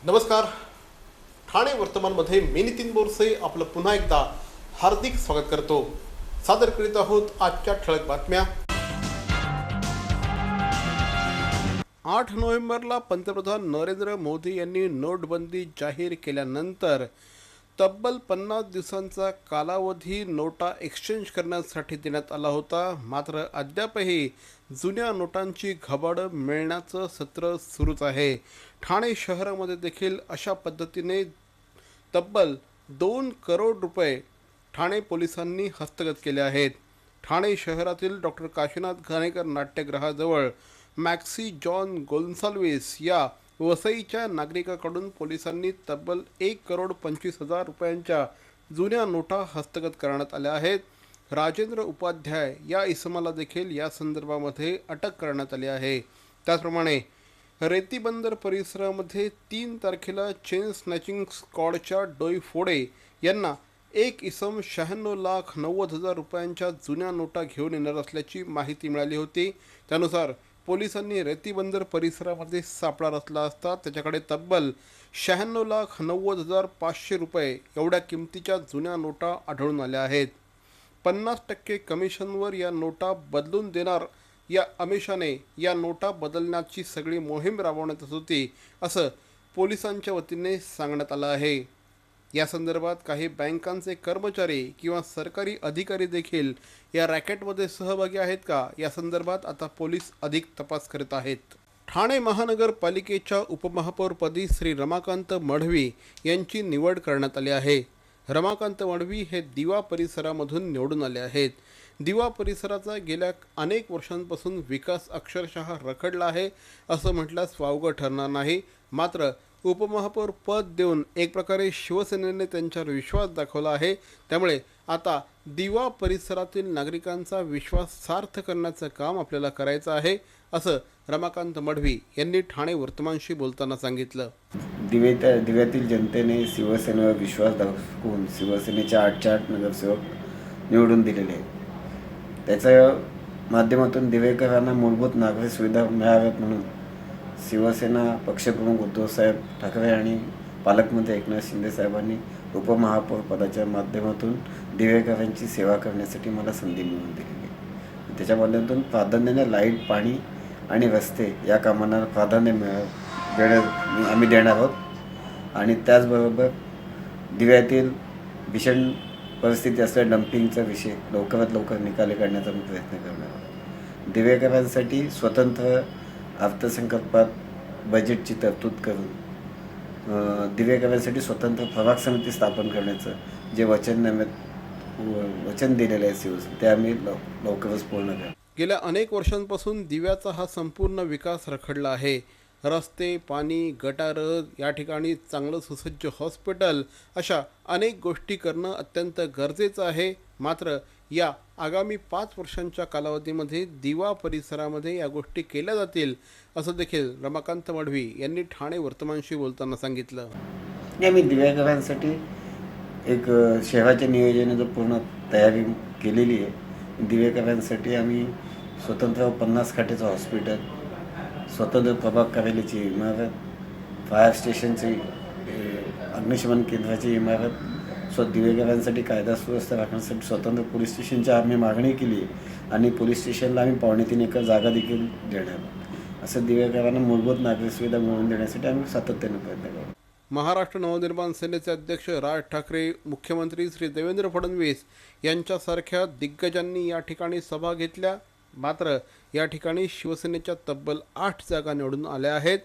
नमस्कार. ठाणे वर्तमानमध्ये मी नितीन बोरसे आपलं पुन्हा एकदा हार्दिक स्वागत करतो. सादर करीत आहोत आजच्या ठळक बातम्या. 8 नोव्हेंबरला पंतप्रधान नरेंद्र मोदी यांनी नोटबंदी जाहीर केल्यानंतर तब्बल 50 दिवसांचा कालावधी नोटा एक्सचेंज करण्यासाठी देण्यात आला होता. मात्र अद्यापही जुन्या नोटांची घबाड मिळण्याचं सत्र सुरूच आहे. ठाणे शहरामध्ये देखील अशा पद्धतीने तब्बल 2 करोड रुपये ठाणे पोलिसांनी हस्तगत केले आहेत. ठाणे शहरातील डॉक्टर काशीनाथ घाणेकर नाट्यगृहाजवळ मॅक्सी जॉन गोन्साल्विस या वसईच्या नागरिकाकडून पोलिसांनी तब्बल 1,25,00,000 रुपयांच्या जुन्या नोटा हस्तगत करण्यात आल्या आहेत. राजेंद्र उपाध्याय या इसमाला देखील या संदर्भामध्ये अटक करण्यात आली आहे. त्याचप्रमाणे रेतीबंदर परिसरामध्ये 3 तारखेला चेन स्नॅचिंग स्क्वॉडच्या डोईफोडे यांना एक इसम 96,90,000 रुपयांच्या जुन्या नोटा घेऊन येणार असल्याची माहिती मिळाली होती. त्यानुसार पोलिसांनी रेतीबंदर परिसरामध्ये सापळा रचला असता त्याच्याकडे तब्बल 96,90,500 रुपये एवढ्या किमतीच्या जुन्या नोटा आढळून आल्या आहेत. 50% कमिशनवर या नोटा बदलून देणार या आमिषाने या नोटा बदलण्याची सगळी मोहीम राबवण्यात होती असं पोलिसांच्या वतीने सांगण्यात आलं आहे. या संदर्भात काही बँकांचे कर्मचारी किंवा सरकारी अधिकारी देखील या रॅकेटमध्ये सहभागी आहेत का, या संदर्भात आता पोलीस अधिक तपास करत आहेत. ठाणे महानगरपालिकेच्या उपमहापौरपदी श्री रमाकांत मढवी यांची निवड करण्यात आली आहे. रमाकांत मढवी हे दिवा परिसरामधून निवडून आले आहेत. दिवा परिसराचा गेल्या अनेक वर्षांपासून विकास अक्षरशः रखडला आहे असं म्हटल्यास वावगं ठरणार नाही. मात्र उपमहापौर पद देऊन एक प्रकारे शिवसेनेने त्यांच्यावर विश्वास दाखवला आहे. त्यामुळे आता दिवा परिसरातील नागरिकांचा विश्वास सार्थ करण्याचं काम आपल्याला करायचं आहे असं रमाकांत मढवी यांनी ठाणे वर्तमानशी बोलताना सांगितलं. दिव्यातील जनतेने शिवसेनेवर विश्वास दाखवून शिवसेनेच्या 8 नगरसेवक निवडून दिलेले आहेत. त्याच्या माध्यमातून दिवेकरांना मूलभूत नागरी सुविधा मिळाव्यात म्हणून शिवसेना पक्षप्रमुख उद्धवसाहेब ठाकरे आणि पालकमंत्री एकनाथ शिंदे साहेबांनी उपमहापौर पदाच्या माध्यमातून दिवेकरांची सेवा करण्यासाठी मला संधी मिळवून दिलेली. त्याच्या माध्यमातून प्राधान्याने लाईट, पाणी आणि रस्ते या कामांना प्राधान्य आम्ही देणार आहोत. आणि त्याचबरोबर दिव्यातील भीषण परिस्थिती असलेल्या डम्पिंगचा विषय लवकरात लवकर निकाली काढण्याचा मी प्रयत्न करणार आहोत. दिवेकरांसाठी स्वतंत्र अर्थसंकल्पात बजेटची तरतूद करून दिवेकरांसाठी स्वतंत्र प्रभाग समिती स्थापन करण्याचं जे वचन दिलेलं आहे शिवसेना, ते आम्ही लवकरच पूर्ण करू. गेल्या अनेक वर्षांपासून दिव्याचा हा संपूर्ण विकास रखडला आहे. रस्ते, पाणी, गटार, या ठिकाणी चांगलं सुसज्ज हॉस्पिटल अशा अनेक गोष्टी करणं अत्यंत गरजेचं आहे. मात्र या आगामी 5 वर्षांच्या कालावधीमध्ये दिवा परिसरामध्ये या गोष्टी केल्या जातील असं देखील रमाकांत मढवी यांनी ठाणे वर्तमानशी बोलताना सांगितलं. मी दिव्याकरांसाठी एक शहराच्या नियोजनाची पूर्ण तयारी केलेली आहे. दिवेकरांसाठी आम्ही स्वतंत्र 50 खाटेचं हॉस्पिटल, स्वतंत्र प्रभाग कार्यालयाची इमारत, फायर स्टेशनची, अग्निशमन केंद्राची इमारत, दिवेकरांसाठी कायदा सुव्यवस्था राखण्यासाठी स्वतंत्र पोलीस स्टेशनची आम्ही मागणी केली आहे. आणि पोलीस स्टेशनला आम्ही 3.25 एकर जागा देखील देणार. असं दिवेकरांना मूलभूत नागरी सुविधा मिळवून देण्यासाठी आम्ही सातत्याने प्रयत्न करू. महाराष्ट्र नवनिर्माण सेनेचे अध्यक्ष राज ठाकरे, मुख्यमंत्री श्री देवेंद्र फडणवीस यांच्यासारख्या दिग्गजांनी या ठिकाणी सभा घेतल्या. मात्र या ठिकाणी शिवसेनेच्या तब्बल 8 जागा निवडून आल्या आहेत.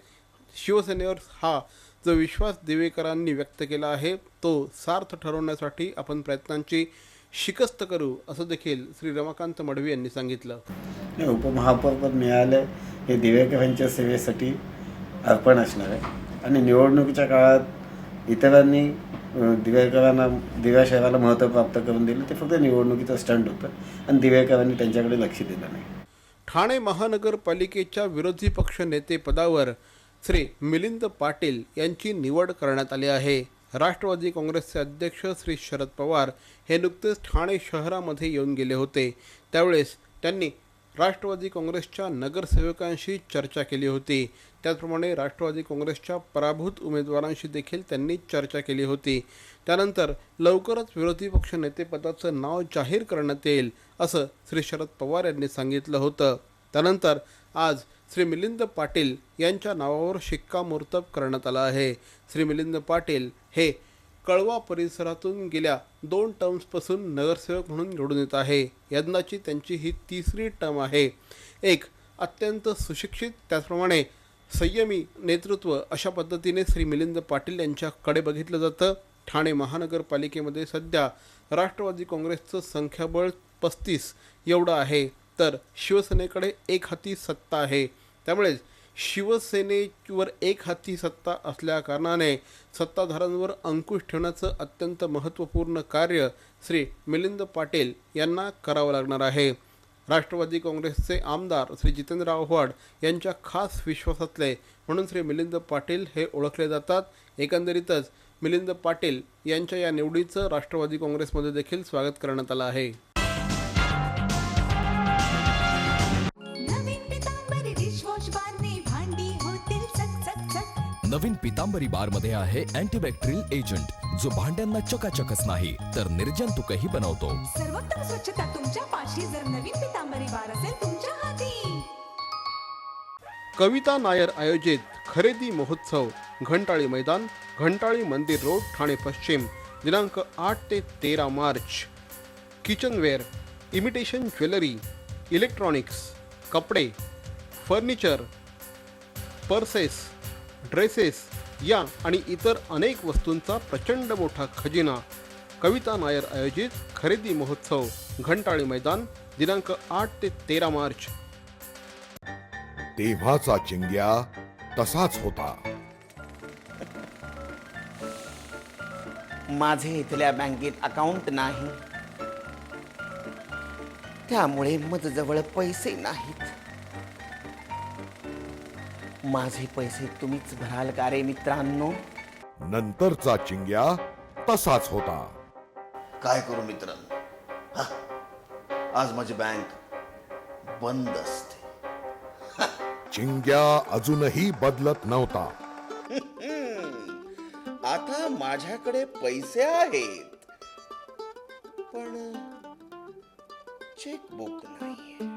शिवसेनेवर हा जो विश्वास दिवेकरांनी व्यक्त केला आहे तो सार्थ ठरवण्यासाठी आपण प्रयत्नांची शिकस्त करू असं देखील श्री रमाकांत मढवी यांनी सांगितलं. उपमहापौरपद मिळालं हे दिवेकरांच्या सेवेसाठी अर्पण असणार आहे. आणि निवडणुकीच्या काळात इतरांनी दिवेकरांना दिव्या शहराला महत्त्व प्राप्त करून दिलं, ते फक्त निवडणुकीचं स्टंट होतं आणि दिवेकरांनी त्यांच्याकडे लक्ष दिलं नाही. ठाणे महानगरपालिकेच्या विरोधी पक्ष नेते पदावर श्री मिलिंद पाटील यांची निवड करण्यात आली आहे. राष्ट्रवादी काँग्रेसचे अध्यक्ष श्री शरद पवार हे नुकतेच ठाणे शहरामध्ये येऊन गेले होते. त्यावेळेस त्यांनी राष्ट्रवादी काँग्रेसच्या नगरसेवकांशी चर्चा केली होती. त्याचप्रमाणे राष्ट्रवादी काँग्रेसच्या पराभूत उमेदवारांशी देखील त्यांनी चर्चा केली होती. त्यानंतर लवकरच विरोधी पक्ष नेतेपदाचं नाव जाहीर करण्यात येईल असं श्री शरद पवार यांनी सांगितलं होतं. त्यानंतर आज श्री मिलिंद पाटील यांच्या नावावर शिक्कामोर्तब करण्यात आलं आहे. श्री मिलिंद पाटील हे कळवा परिसरातून गेल्या 2 टर्म्सपासून नगरसेवक म्हणून निवडून येत आहे. यंदाची त्यांची ही 3री टर्म आहे. एक अत्यंत सुशिक्षित त्याचप्रमाणे संयमी नेतृत्व अशा पद्धतीने श्री मिलिंद पाटील यांच्याकडे बघितलं जातं. ठाणे महानगरपालिकेमध्ये सध्या राष्ट्रवादी काँग्रेसचं संख्याबळ 35 एवढं आहे, तर शिवसेनेकडे एक हाती सत्ता आहे. त्यामुळे शिवसेनेवर एक हाती सत्ता असल्याकारणाने सत्ताधाऱ्यांवर अंकुश ठेवण्याचं अत्यंत महत्त्वपूर्ण कार्य श्री मिलिंद पाटील यांना करावं लागणार आहे. राष्ट्रवादी काँग्रेसचे आमदार श्री जितेंद्र आव्हाड यांच्या खास विश्वासातले म्हणून श्री मिलिंद पाटील हे ओळखले जातात. एकंदरीतच मिलिंद पाटील यांच्या या निवडीचं राष्ट्रवादी काँग्रेसमध्ये देखील स्वागत करण्यात आलं आहे. नवीन पितांबरी बार मध्ये आहे अँटीबॅक्टेरियल एजंट जो भांड्यांना चकाचकच नाही तर निर्जंतुकही बनवतो. सर्वोत्तम स्वच्छता तुमच्या पाशी. जर नवीन पितांबरी बार असेल तुमच्या हाती. कविता नायर आयोजित खरेदी महोत्सव घंटाळी मैदान, घंटाळी मंदिर रोड, ठाणे पश्चिम, दिनांक 8 ते 13 March. Kitchenware, imitation jewellery, electronics, कपडे, फर्निचर, पर्सेस, ड्रेसेस या आणि इतर अनेक वस्तूंचा प्रचंड मोठा खजिना. कविता नायर आयोजित खरेदी महोत्सव घंटाळी मैदान, दिनांक 8 ते 13 मार्च. तेव्हाचा चिंग्या तसाच होता. माझे इथल्या बँकेत अकाउंट नाही, त्यामुळे माझ्याजवळ पैसे नाहीत. माझे पैसे तुम्हीच भराल का रे मित्रांनो? नंतरचा चिंग्या तसाच होता. काय करू मित्रांनो, आज माझी बँक बंद असते. चिंग्या अजूनही बदलत नव्हता. आता माझ्याकडे पैसे आहेत, पण चेकबुक नाहीये.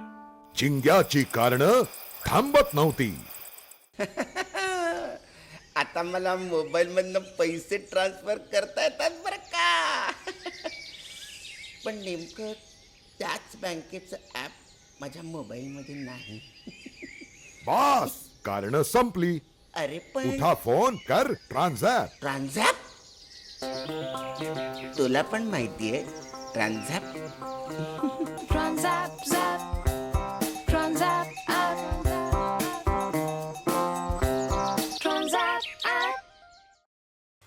चिंग्याची कारणं थांबत नव्हती. आता मला मोबाईल मधनं पैसे ट्रान्सफर करता येतात बरं का. पण नेमकं त्याच बँकेचं ऍप माझ्या मोबाईल मध्ये नाही. बास, कारणं संपली. अरे पण उठा, फोन कर, ट्रान्झॅक्ट. ट्रान्झॅक्ट, तुला पण माहितीये transact? Transact, zap, transact, app, transact, app.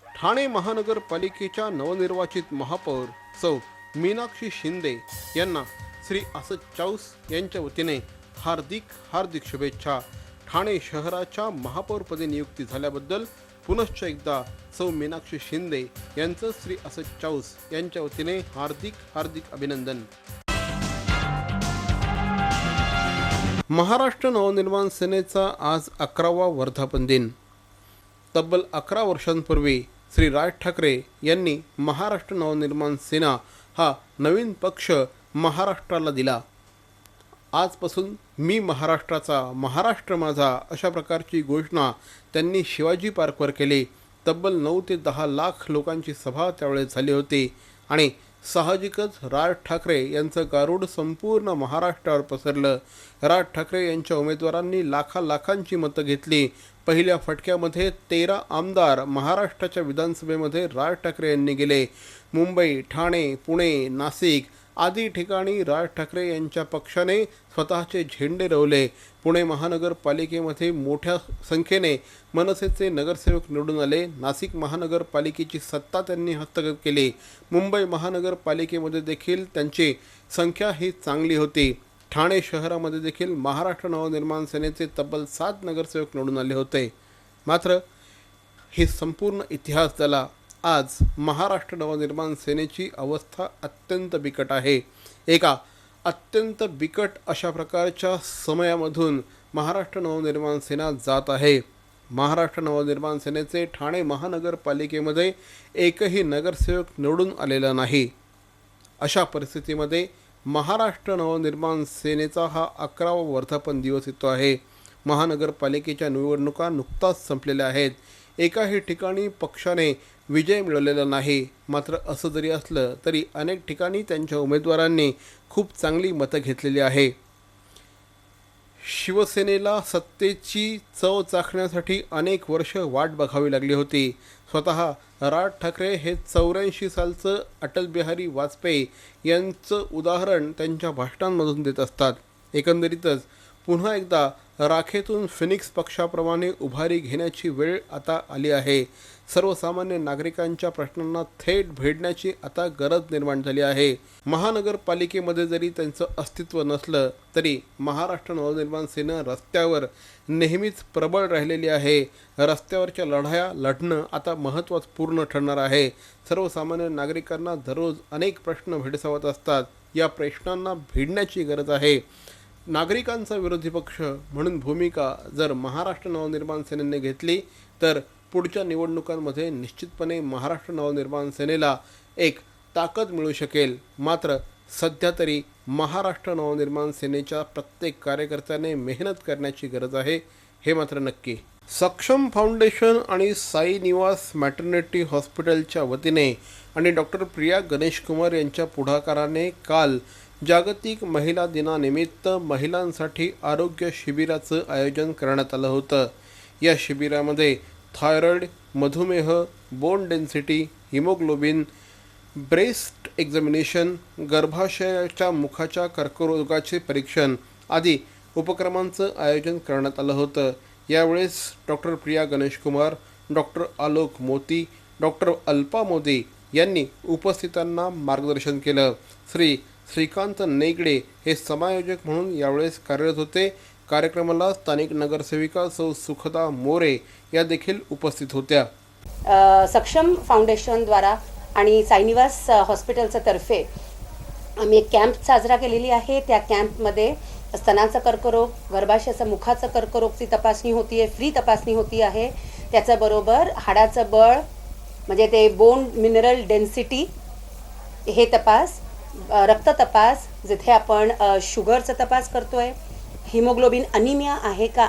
Thane महानगरपालिकेच्या नवनिर्वाचित महापौर सौ मीनाक्षी शिंदे यांना श्री असद चाऊस यांच्या वतीने हार्दिक शुभेच्छा. ठाणे शहराच्या महापौरपदी नियुक्ती झाल्याबद्दल पुनश्च एकदा सौ मीनाक्षी शिंदे यांचं श्री असद चाऊस यांच्या वतीने हार्दिक अभिनंदन. महाराष्ट्र नवनिर्माण सेनेचा आज 11वा वर्धापन दिन. तब्बल 11 वर्षांपूर्वी श्री राज ठाकरे यांनी महाराष्ट्र नवनिर्माण सेना हा नवीन पक्ष महाराष्ट्राला दिला. आजपासून मी महाराष्ट्राचा, महाराष्ट्र माझा अशा प्रकारची घोषणा त्यांनी शिवाजी पार्कवर केली. तब्बल 9 ते 10 लाख लोकांची सभा त्यावेळेस झाली होती आणि साहजिकच राज ठाकरे यांचं गारुड संपूर्ण महाराष्ट्रावर पसरलं. राज ठाकरे यांच्या उमेदवारांनी लाखांची मतं घेतली. पहिल्या फटक्यामध्ये 13 आमदार महाराष्ट्राच्या विधानसभेमध्ये राज ठाकरे यांनी गेले. मुंबई, ठाणे, पुणे, नाशिक आदी ठिकाणी राज ठाकरे यांच्या पक्षाने स्वतःचे झेंडे रोवले. पुणे महानगरपालिकेमध्ये मोठ्या संख्येने मनसेचे नगरसेवक निवडून आले. नाशिक महानगरपालिकेची सत्ता त्यांनी हस्तगत केली. मुंबई महानगरपालिकेमध्ये देखील त्यांची संख्या ही चांगली होती. ठाणे शहरामध्ये देखील महाराष्ट्र नवनिर्माण सेनेचे तब्बल 7 नगरसेवक निवडून आले होते. मात्र हे संपूर्ण इतिहास झाला. आज महाराष्ट्र नवनिर्माण सेनेची अवस्था अत्यंत बिकट आहे. एका अत्यंत बिकट अशा प्रकारच्या समयामधून महाराष्ट्र नवनिर्माण सेना जात आहे. महाराष्ट्र नवनिर्माण सेनेचे ठाणे महानगरपालिकेमध्ये एकही नगरसेवक निवडून आलेला नाही. अशा परिस्थितीमध्ये महाराष्ट्र नवनिर्माण सेनेचा हा 11वा वर्धापन दिवस येतो आहे. महानगरपालिकेच्या निवडणुका नुकताच संपलेल्या आहेत. एकाही ठिकाणी पक्षाने विजय मिळवलेला नाही. मात्र असं जरी असलं तरी अनेक ठिकाणी त्यांच्या उमेदवारांनी खूप चांगली मतं घेतलेली आहे. शिवसेनेला सत्तेची चव चाखण्यासाठी अनेक वर्ष वाट बघावी लागली होती. स्वतः राज ठाकरे हे 84 सालचं अटल बिहारी वाजपेयी यांचं उदाहरण त्यांच्या भाषणांमधून देत असतात. एकंदरीतच पुन्हा एकदा राखेतून फिनिक्स पक्षाप्रमाणे उभारी घेण्याची वेळ आता आली आहे. सर्वसामान्य नागरिकांच्या प्रश्नांना थेट भेदण्याची आता गरज निर्माण झाली आहे. महानगरपालिकेमध्ये जरी त्यांचं अस्तित्व नसलं तरी महाराष्ट्र नवनिर्माण सेना रस्त्यावर नेहमीच प्रबळ राहिलेली आहे. रस्त्यावरच्या लढाया लढणं आता महत्त्वपूर्ण ठरणार आहे. सर्वसामान्य नागरिकांना दररोज अनेक प्रश्न भेडसावत असतात. या प्रश्नांना भिडण्याची गरज आहे. नागरिकांचा विरोधी पक्ष म्हणून भूमिका जर महाराष्ट्र नवनिर्माण सेनेने घेतली तर पुढच्या निवडणुकांमध्ये निश्चितपणे महाराष्ट्र नवनिर्माण सेनेला एक ताकद मिळू शकेल. मात्र सध्या तरी महाराष्ट्र नवनिर्माण सेनेच्या प्रत्येक कार्यकर्त्याने मेहनत करण्याची गरज आहे, हे मात्र नक्की. सक्षम फाउंडेशन आणि साई निवास मॅटर्निटी हॉस्पिटलच्या वतीने आणि डॉक्टर प्रिया गणेश कुमार यांच्या पुढाकाराने काल जागतिक महिला दिनानिमित्त महिलांसाठी आरोग्य शिबिराचं आयोजन करण्यात आलं होतं. या शिबिरामध्ये थायरॉईड, मधुमेह, bone density, haemoglobin, breast examination, गर्भाशयाच्या मुखाच्या कर्करोगाचे परीक्षण आदी उपक्रमांचं आयोजन करण्यात आलं होतं. यावेळेस डॉक्टर प्रिया गणेश कुमार, डॉक्टर आलोक मोती, डॉक्टर अल्पा मोदी यांनी उपस्थितांना मार्गदर्शन केलं. श्रीकांत नेगडे हे समायोजक म्हणून यावेळेस कार्यरत होते. कार्यक्रमाला स्थानिक नगरसेविका सौ सुखदा मोरे या देखील उपस्थित होत्या. सक्षम फाउंडेशनद्वारा आणि साईनिवास हॉस्पिटलच्या तर्फे आम्ही एक कॅम्प साजरा केलेली आहे. त्या कॅम्पमध्ये स्तनाचा कर्करोग, गर्भाशयाचा मुखाचा कर्करोगची तपासणी होती आहे, फ्री तपासणी होती आहे. त्याच्याबरोबर हाडाचं बळ म्हणजे ते बोन मिनरल डेन्सिटी हे तपास, रक्त तपास जिथे आपण शुगरचा तपास करतोय, हिमोग्लोबिन अनिमिया आहे का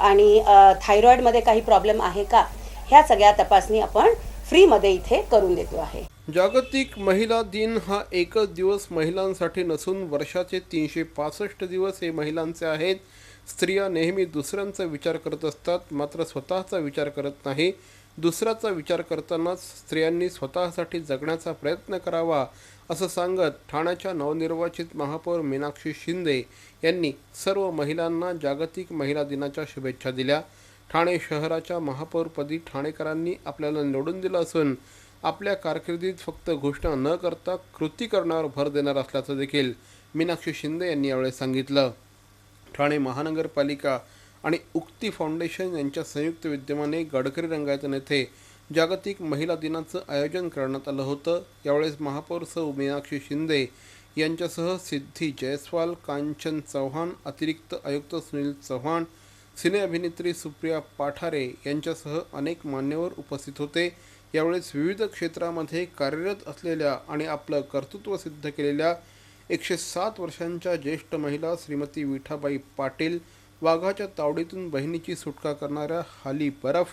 आणि थायरॉईडमध्ये काही प्रॉब्लेम आहे का, ह्या सगळ्या तपासणी आपण फ्रीमध्ये इथे करून देतो आहे. जागतिक महिला दिन हा एकच दिवस महिलांसाठी नसून वर्षाचे 365 दिवस हे महिलांचे आहेत. स्त्रिया नेहमी दुसऱ्यांचा विचार करत असतात, मात्र स्वतःचा विचार करत नाही. दुसऱ्याचा विचार करतानाच स्त्रियांनी स्वतःसाठी जगण्याचा प्रयत्न करावा असं सांगत ठाण्याच्या नवनिर्वाचित महापौर मीनाक्षी शिंदे यांनी सर्व महिलांना जागतिक महिला दिनाच्या शुभेच्छा दिल्या. ठाणे शहराच्या महापौरपदी ठाणेकरांनी आपल्याला निवडून दिलं असून आपल्या कारकिर्दीत फक्त घोषणा न करता कृती करण्यावर भर देणार असल्याचं देखील मीनाक्षी शिंदे यांनी यावेळी सांगितलं. ठाणे महानगरपालिका आणि उक्ती फाउंडेशन यांच्या संयुक्त विद्यमाने गडकरी रंगायतन येथे जागतिक महिला दिनाचं आयोजन करण्यात आलं होतं. यावेळेस महापौर सौ मीनाक्षी शिंदे यांच्यासह सिद्धी जयस्वाल, कांचन चव्हाण, अतिरिक्त आयुक्त सुनील चव्हाण, सिने अभिनेत्री सुप्रिया पाठारे यांच्यासह अनेक मान्यवर उपस्थित होते. यावेळेस विविध क्षेत्रामध्ये कार्यरत असलेल्या आणि आपलं कर्तृत्व सिद्ध केलेल्या 107 वर्षांच्या ज्येष्ठ महिला श्रीमती विठाबाई पाटील, वाघाच्या तावडीतून बहिणीची सुटका करणाऱ्या हाली बरफ,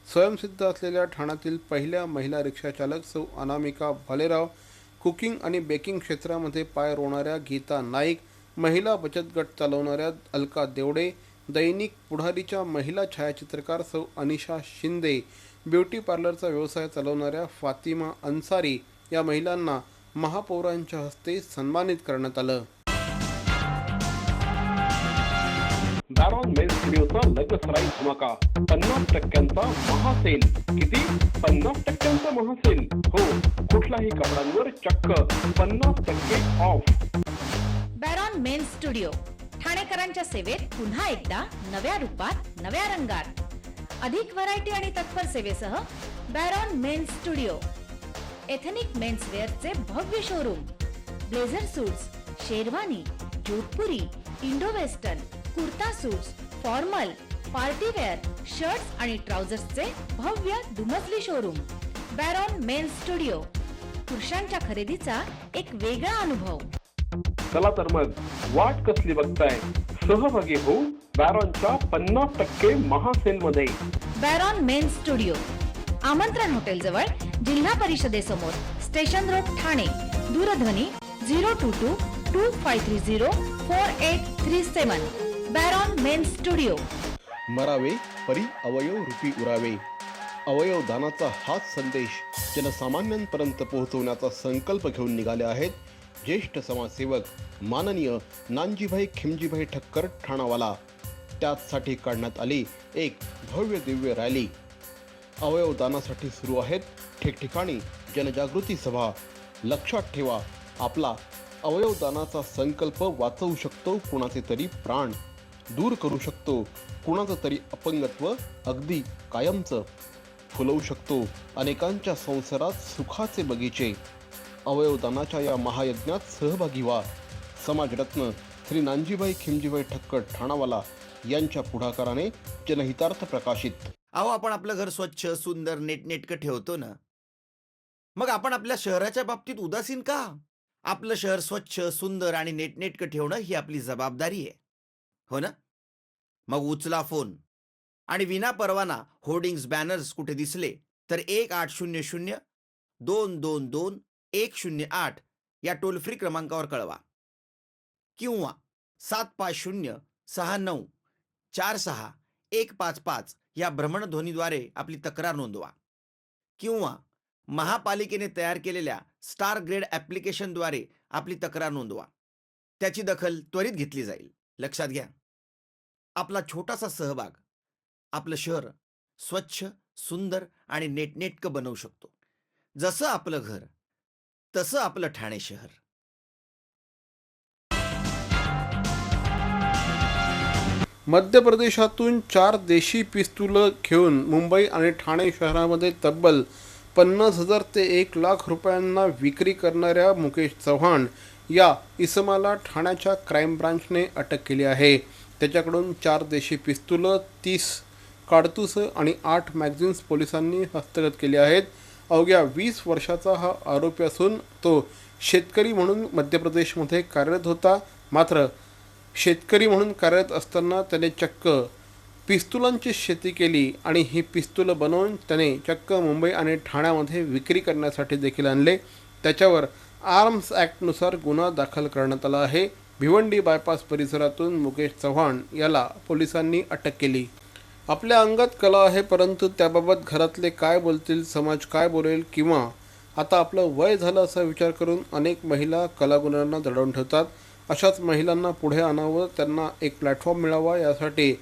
स्वयंसिद्ध असलेल्या ठाण्यातील पहिल्या महिला रिक्षाचालक सौ अनामिका भालेराव, कुकिंग आणि बेकिंग क्षेत्रामध्ये पाय रोवणाऱ्या गीता नाईक, महिला बचत गट चालवणाऱ्या अलका देवडे, दैनिक पुढारीच्या महिला छायाचित्रकार सौ अनिशा शिंदे, ब्युटी पार्लरचा व्यवसाय चालवणाऱ्या फातिमा अन्सारी या महिलांना महापौरांच्या हस्ते सन्मानित करण्यात आलं. बॅरॉन मेन्स स्टुडिओचा लगसराई धमाका 50% महासेल. किती? 50% महासेल. हो, कुठल्याही कपड्यांवर चक्क 50% ऑफ. बॅरॉन मेन्स स्टुडिओ ठाणेकरांच्या सेवेत पुन्हा एकदा नव्या रूपात, नव्या रंगात. अधिक व्हरायटी आणि तत्पर सेवेसह Baron men's studio. Ethnic men's वेअरचे भव्य showroom. Blazer suits, sherwani, Jodhpuri, Indo western, kurta suits, formal, partywear, shirts आणि ट्राउझर्सचे भव्य दुमजली शोरूम. बॅरॉन main studio. पुरुषांच्या खरेदीचा एक वेगळा अनुभव. चला तर मग वाट कसली बघताय, सहभागी होऊ बॅरॉनच्या 50% महासेल मध्ये. बॅरॉन मेन स्टुडिओ, आमंत्रण हॉटेल जवळ, जिल्हा परिषदेसमोर, स्टेशन रोड, ठाणे. दूरध्वनी 022-2530-4837. बॅरॉन मेन स्टुडिओ. मरावे परी अवयव रूपी उरावे. अवयव दानाचा हाच संदेश जनसामान्यांपर्यंत पोहोचवण्याचा संकल्प घेऊन निघाले आहेत ज्येष्ठ समाजसेवक माननीय नानजीभाई खिमजीभाई ठक्कर ठाणावाला. त्याचसाठी काढण्यात आली एक भव्य दिव्य रॅली. अवयव दानासाठी सुरू आहेत ठिकठिकाणी जनजागृती सभा. लक्षात ठेवा, आपला अवयव दानाचा संकल्प वाचवू शकतो कुणाचे तरी प्राण, दूर करू शकतो कुणाचं तरी अपंगत्व अगदी कायमचं, फुलवू शकतो अनेकांच्या संसारात सुखाचे बगीचे. अवयवदानाच्या या महायज्ञात सहभागी व्हा. समाजरत्न श्री नानजीभाई खिमजीभाई ठक्कर ठाणावाला यांच्या पुढाकाराने जनहितार्थ प्रकाशित. अहो, आपण आपलं घर स्वच्छ, सुंदर, नेटनेटकं ठेवतो ना, मग आपण आपल्या शहराच्या बाबतीत उदासीन का? आपलं शहर स्वच्छ, सुंदर आणि नेटनेटकं ठेवणं ही आपली जबाबदारी आहे, हो ना? मग उचला फोन आणि विना परवाना होर्डिंग्स, बॅनर्स कुठे दिसले तर 1800-222-108 या टोल फ्री क्रमांकावर कळवा किंवा 750-6946-155 या भ्रमणध्वनीद्वारे आपली तक्रार नोंदवा किंवा महापालिकेने तयार केलेल्या स्टार ग्रेड ॲप्लिकेशनद्वारे आपली तक्रार नोंदवा. त्याची दखल त्वरित घेतली जाईल. लक्षात घ्या, आपला छोटासा सहभाग आपलं शहर स्वच्छ, सुंदर आणि नेटनेटकं बनवू शकतो. जसं आपलं घर तसं आपलं ठाणे शहर. मध्य प्रदेशातून 4 देशी पिस्तूलं घेऊन मुंबई आणि ठाणे शहरामध्ये तब्बल 50,000 ते 1,00,000 रुपयांना विक्री करणाऱ्या मुकेश चव्हाण या इसमाला ठाण्याच्या क्राईम ब्रांचने अटक केली आहे. त्याच्याकडून 4 देशी पिस्तूलं, 30 काडतुसं आणि 8 मॅगझिन्स पोलिसांनी हस्तगत केली आहेत. अवघ्या 20 वर्षाचा हा आरोपी असून तो शेतकरी म्हणून मध्य प्रदेशमध्ये कार्यरत होता. मात्र शेतकरी म्हणून कार्यरत असताना त्याने चक्क पिस्तुलांची शेती केली आणि ही पिस्तुलं बनवून त्याने चक्क मुंबई आणि ठाण्यामध्ये विक्री करण्यासाठी देखील आणले. त्याच्यावर आर्म्स ॲक्टनुसार गुन्हा दाखल करण्यात आला आहे. भिवंडी बायपास परिसरातून मुकेश चव्हाण याला पोलिसांनी अटक केली. आपल्या अंगात कला आहे, परंतु त्याबाबत घरातले काय बोलतील, समाज काय बोलेल किंवा आता आपलं वय झालं असा विचार करून अनेक महिला कलागुणांना दडवून ठेवतात. अशाच महिलांना पुढे आणावं, त्यांना एक प्लॅटफॉर्म मिळावा यासाठी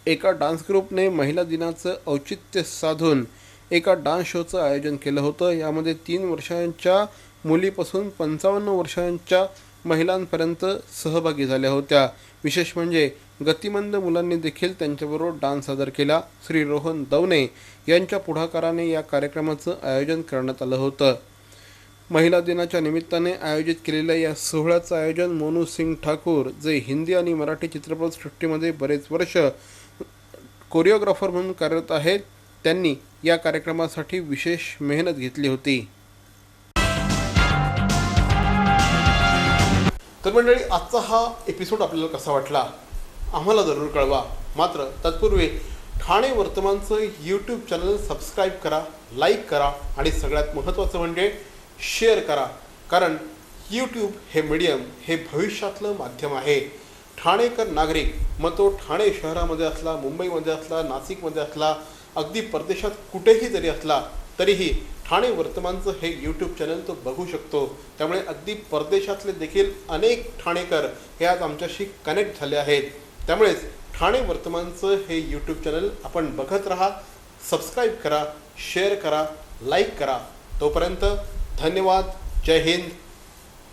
एका डान्स ग्रुपने महिला दिनाचं औचित्य साधून एका डान्स शोचं आयोजन केलं होतं. यामध्ये 3 वर्षांच्या मुलीपासून 55 वर्षांच्या महिलांपर्यंत सहभागी झाल्या होत्या. विशेष म्हणजे गतिमंद मुलांनी देखील त्यांच्याबरोबर डान्स सादर केला. श्री रोहन दवने यांच्या पुढाकाराने या कार्यक्रमाचं आयोजन करण्यात आलं होतं. महिला दिनाच्या निमित्ताने आयोजित केलेल्या या सोहळ्याचं आयोजन मोनू सिंग ठाकूर, जे हिंदी आणि मराठी चित्रपटसृष्टीमध्ये बरेच वर्ष कोरिओग्राफर म्हणून कार्यरत आहेत, त्यांनी या कार्यक्रमासाठी विशेष मेहनत घेतली होती. तर मंडळी, आजचा हा एपिसोड आपल्याला कसा वाटला आम्हाला जरूर कळवा. मात्र तत्पूर्वी ठाणे वर्तमानचं यूट्यूब चॅनल सबस्क्राईब करा, लाईक करा आणि सगळ्यात महत्त्वाचं म्हणजे शेअर करा. कारण यूट्यूब हे मीडियम हे भविष्यातलं माध्यम आहे. ठाणेकर नागरिक, मग तो ठाणे शहरामध्ये असला, मुंबईमध्ये असला, नाशिकमध्ये असला, अगदी परदेशात कुठेही जरी असला तरीही ठाणे वर्तमानचं हे यूट्यूब चॅनल तो बघू शकतो. त्यामुळे अगदी परदेशातले देखील अनेक ठाणेकर हे आज आमच्याशी कनेक्ट झाले आहेत. त्यामुळेच ठाणे वर्तमानचं हे यूट्यूब चॅनल आपण बघत राहा, सबस्क्राईब करा, शेअर करा, लाईक करा. तोपर्यंत धन्यवाद. जय हिंद,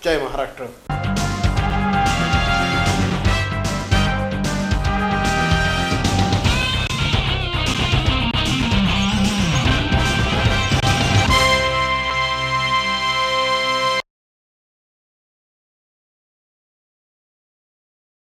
जय महाराष्ट्र.